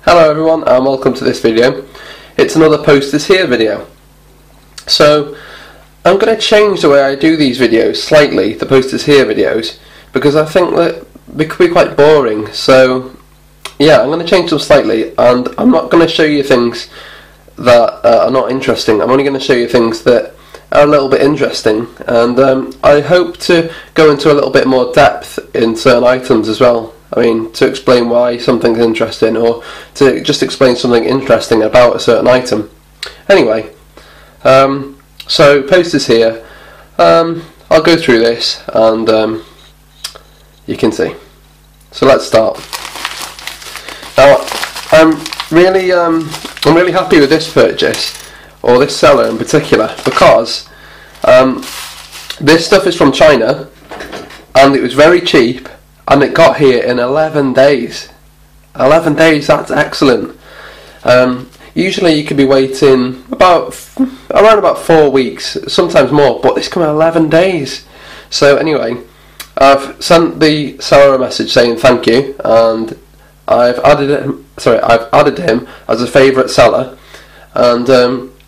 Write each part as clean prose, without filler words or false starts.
Hello everyone and welcome to this video. It's another posters here video. So I'm going to change the way I do these videos slightly, the posters here videos, because I think that they could be quite boring. So yeah, I'm going to change them slightly, and I'm not going to show you things that are not interesting. I'm only going to show you things that are a little bit interesting, and I hope to go into a little bit more depth in certain items as well. I mean, to explain why something's interesting, or to just explain something interesting about a certain item. Anyway, so posters here, I'll go through this and you can see. So let's start. Now, I'm really happy with this purchase, or this seller in particular, because this stuff is from China and it was very cheap. And it got here in 11 days. 11 days, that's excellent. Usually you could be waiting around about 4 weeks, sometimes more, but this came in 11 days. So anyway, I've sent the seller a message saying thank you, and I've added him as a favourite seller, and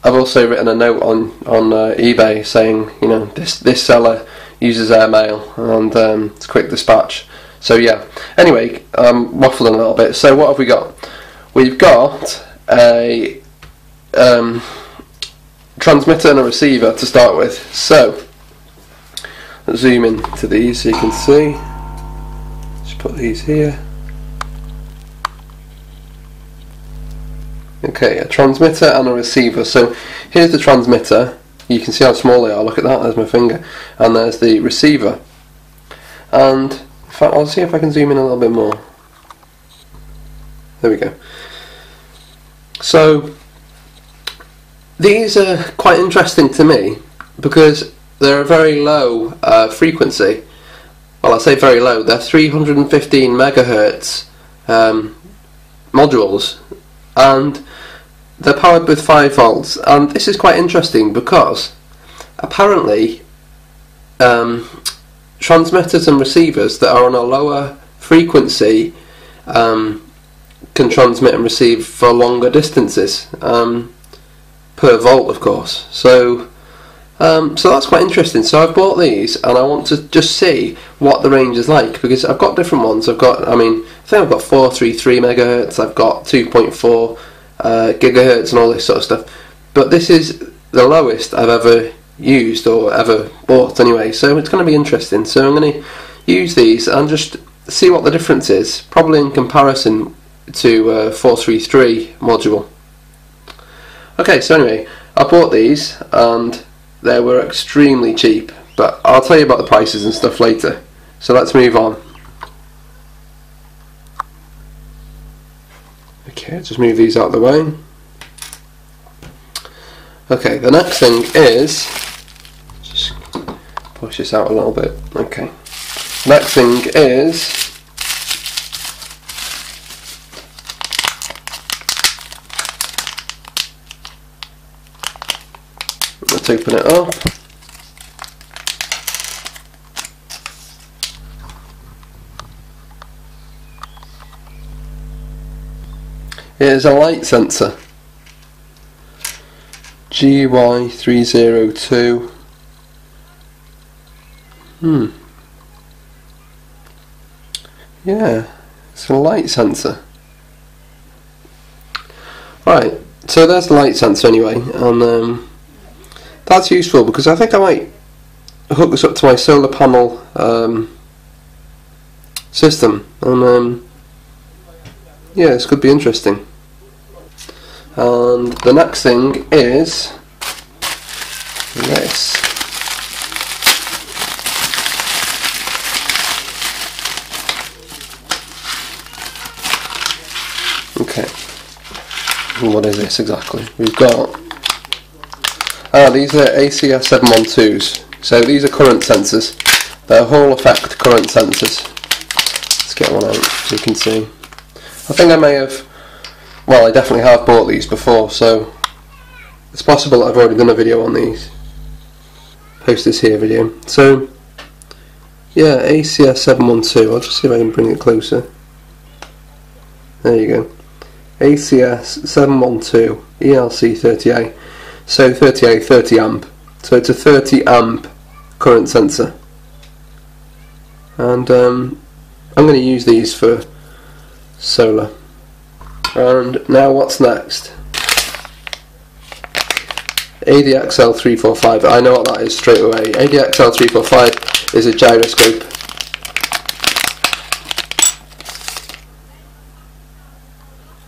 I've also written a note on eBay saying, you know, this seller uses airmail and it's quick dispatch. So yeah, anyway, waffling a little bit. So what have we got? We've got a transmitter and a receiver to start with. So let's zoom in to these so you can see. Just put these here. Okay, a transmitter and a receiver. So here's the transmitter. You can see how small they are. Look at that, there's my finger. And there's the receiver. And I'll see if I can zoom in a little bit more. There we go. So these are quite interesting to me because they're a very low frequency. Well, I say very low. They're 315 megahertz modules, and they're powered with 5 volts. And this is quite interesting because apparently transmitters and receivers that are on a lower frequency can transmit and receive for longer distances, per volt of course. So that's quite interesting. So I've bought these and I want to just see what the range is like, because I've got different ones. I think I've got 433 megahertz, I've got 2.4 gigahertz and all this sort of stuff, but this is the lowest I've ever used or ever bought anyway, so it's going to be interesting. So I'm going to use these and just see what the difference is, probably in comparison to 433 module. Okay, so anyway, I bought these and they were extremely cheap, but I'll tell you about the prices and stuff later. So let's move on. Okay, just move these out of the way. Okay, the next thing is, just push this out a little bit. Okay, next thing is let's open it up. It is a light sensor. GY302. Yeah, it's a light sensor. Right, so there's the light sensor anyway, and that's useful because I think I might hook this up to my solar panel system, and yeah, this could be interesting. And the next thing is this. Okay, what is this exactly? We've got these are ACS 712s. So these are current sensors. They're Hall effect current sensors. Let's get one out so you can see. I think I may have, well, I definitely have bought these before, so it's possible I've already done a video on these. Posters here video. So yeah, ACS 712. I'll just see if I can bring it closer. There you go. ACS 712 ELC 30A. So 30A, 30 amp. So it's a 30 amp current sensor. And I'm going to use these for solar. And now what's next? ADXL345. I know what that is straight away. ADXL345 is a gyroscope.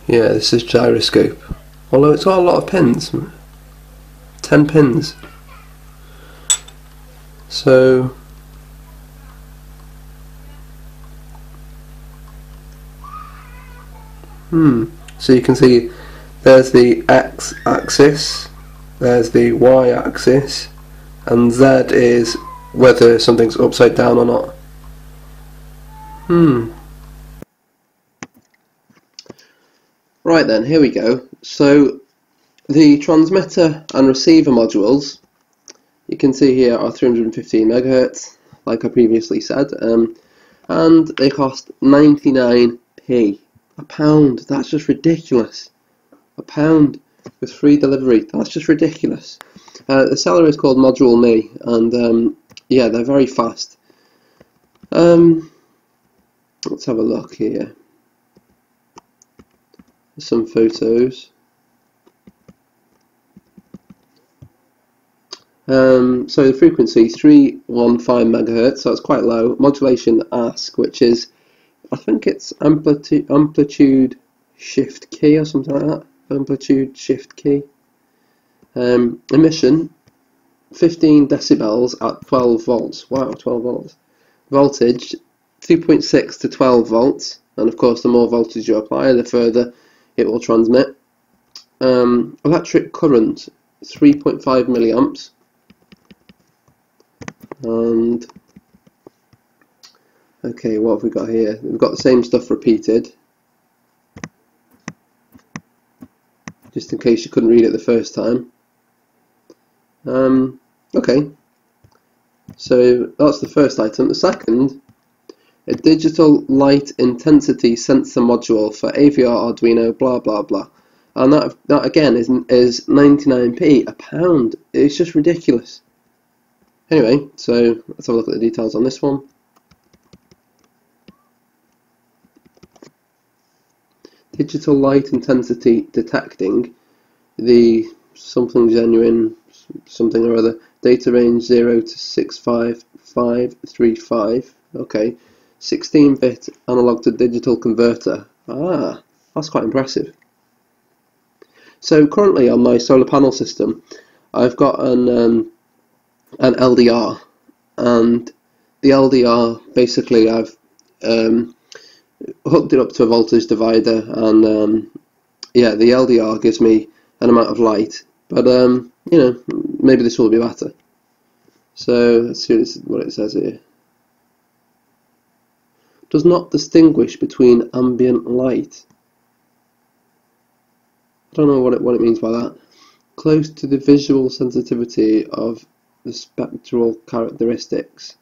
Yeah, this is gyroscope. Although it's got a lot of pins. 10 pins. So so you can see there's the X axis, there's the Y axis, and Z is whether something's upside down or not. Right then, here we go. So the transmitter and receiver modules, you can see here, are 315 megahertz, like I previously said, and they cost 99p. £1. That's just ridiculous. £1 with free delivery. That's just ridiculous. The seller is called Module Me, and yeah, they're very fast. Let's have a look here. Some photos. So the frequency 315 megahertz, so it's quite low. Modulation ASK, which is, I think it's amplitude shift key or something like that. Amplitude shift key. Emission 15 decibels at 12 volts. Wow, 12 volts. Voltage 2.6 to 12 volts, and of course the more voltage you apply, the further it will transmit. Electric current 3.5 milliamps, and okay, what have we got here? We've got the same stuff repeated, just in case you couldn't read it the first time. Okay, so that's the first item. The second, a digital light intensity sensor module for AVR, Arduino, blah blah blah, and that again is 99p, £1. It's just ridiculous. Anyway, so let's have a look at the details on this one. Digital light intensity detecting, the something genuine, something or other, data range 0 to 65535. Okay, 16-bit analog to digital converter. Ah, that's quite impressive. So currently on my solar panel system, I've got an LDR, and the LDR, basically I've hooked it up to a voltage divider, and yeah, the LDR gives me an amount of light, but you know, maybe this will be better. So let's see what it says here. Does not distinguish between ambient light. I don't know what it means by that. Close to the visual sensitivity of the spectral characteristics.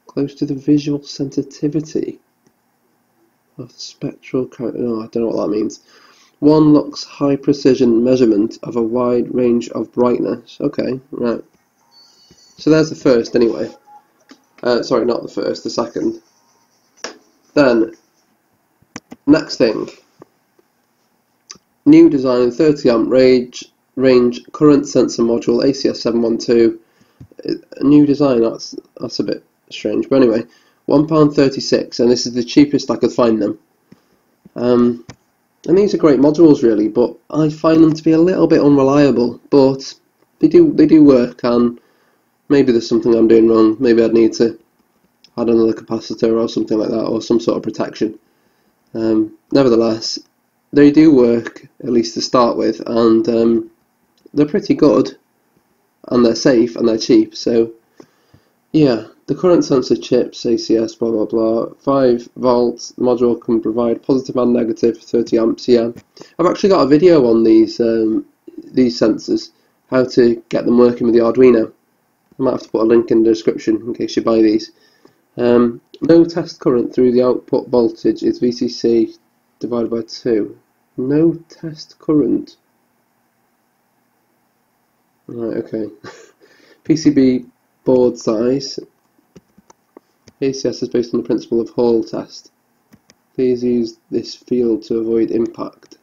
Close to the visual sensitivity of the spectral characteristics. Oh, I don't know what that means. One lux high precision measurement of a wide range of brightness. Okay, right. So there's the first anyway. Sorry, not the first, the second. Then, next thing. New design 30 amp range current sensor module ACS 712. A new design, that's a bit strange. But anyway, £1.36, and this is the cheapest I could find them. And these are great modules really, but I find them to be a little bit unreliable. But they do work, and maybe there's something I'm doing wrong. Maybe I'd need to add another capacitor or something like that, or some sort of protection. Nevertheless, they do work, at least to start with, and they're pretty good, and they're safe, and they're cheap. So yeah, the current sensor chips, ACS, blah blah blah, 5 volts module can provide positive and negative 30 amps. Yeah, I've actually got a video on these sensors, how to get them working with the Arduino. I might have to put a link in the description in case you buy these. No test current through the output voltage is VCC divided by 2. No test current. Right, okay. PCB board size. ACS is based on the principle of Hall test. Please use this field to avoid impact.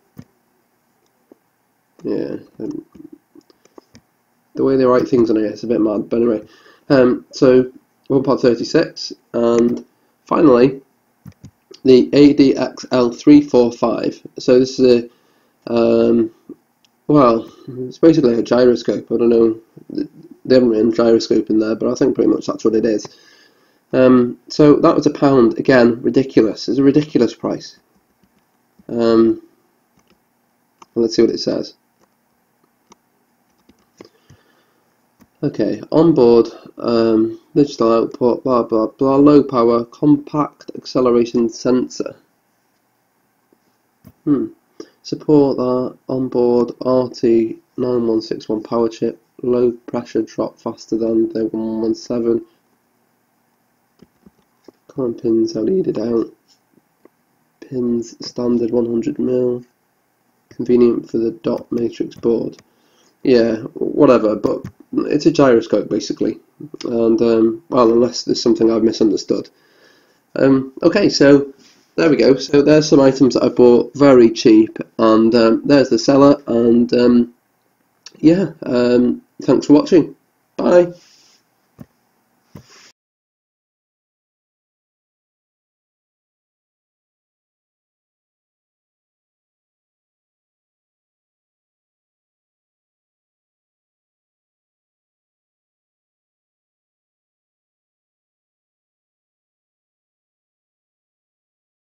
Yeah, the way they write things on here is a bit mad, but anyway. So 1 part 36, and finally the ADXL345. So this is a well, it's basically a gyroscope. I don't know, they haven't written gyroscope in there, but I think pretty much that's what it is. So that was £1. Again, ridiculous. It's a ridiculous price. Let's see what it says. Okay, onboard digital output, blah blah blah, low power, compact acceleration sensor. Support that, onboard RT9161 power chip, low pressure drop faster than the 117. Common pins are leaded out. Pins standard 100mm. Convenient for the dot matrix board. Yeah, whatever, but it's a gyroscope basically, and well, unless there's something I've misunderstood. Okay, so there we go. So there's some items that I bought very cheap, and there's the seller, and yeah, thanks for watching. Bye.